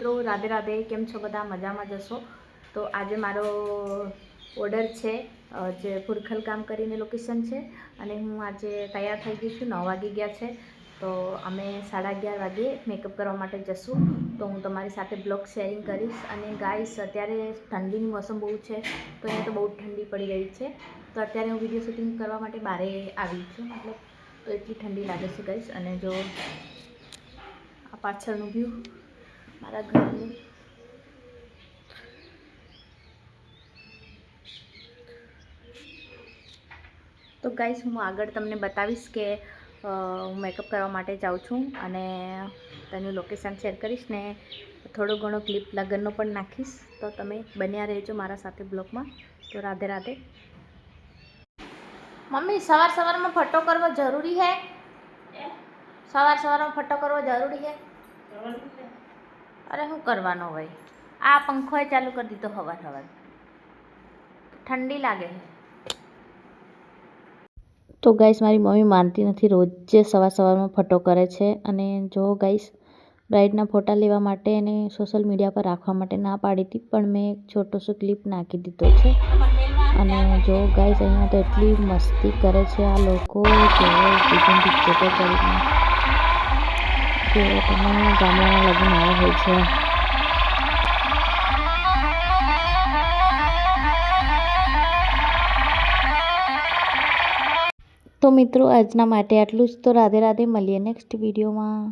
મિત્રો રાધે રાધે, કેમ છો બધા? મજામાં જશો? તો આજે મારો ઓર્ડર છે જે ફુરખલ કામ કરીને લોકેશન છે અને હું આજે તૈયાર થઈ ગઈ છું. 9 વાગી ગયા છે તો અમે 11:30 વાગે મેકઅપ કરવા માટે જશું. તો હું તમારી સાથે બ્લોગ શેરિંગ કરીશ. અને ગાઈસ, અત્યારે ઠંડીની મોસમ બહુ છે તો અહીંયા તો બહુ ઠંડી પડી રહી છે. તો અત્યારે હું વિડીયો શૂટિંગ કરવા માટે બહાર આવી છું, મતલબ તો એટલી ઠંડી લાગે છે ગાઈસ. અને જો આ પાછળનું વ્યૂ મારા ઘરનું, તો ગાઈસ હું આગળ તમને બતાવીશ કે હું મેકઅપ કરવા માટે જાઉં છું અને તેનું લોકેશન શેર કરીશ ને થોડો ઘણો ક્લિપ લગનનો પણ નાખીશ. તો તમે બન્યા રહેજો મારા સાથે બ્લોગમાં. તો રાધે રાધે. મમ્મી, સવારમાં ફટો કરવો જરૂરી હે? સવારમાં ફટો કરવો જરૂરી હે? અરે શું કરવાનો હોય, આ પંખો ચાલુ કરી દીધો હવાર ઠંડી લાગે છે. તો ગાઈસ, મારી મમ્મી માનતી નથી, રોજે સવારમાં ફટો કરે છે. અને જો ગાઈસ, બ્રાઇડના ફોટા લેવા માટે અને સોશિયલ મીડિયા પર રાખવા માટે ના પાડી હતી, પણ મેં એક છોટો સો ક્લિપ નાખી દીધો છે. અને જો ગાઈસ, અહીંયા તો એટલી મસ્તી કરે છે આ લોકો, જેવો પિક્ચર કરીને જેવો તમે ગામડાના લગ્ન આવ્યા હોય છે. તો મિત્રો, આજના માટે આટલું જ. તો રાધે રાધે, મળીએ નેક્સ્ટ વિડીયોમાં.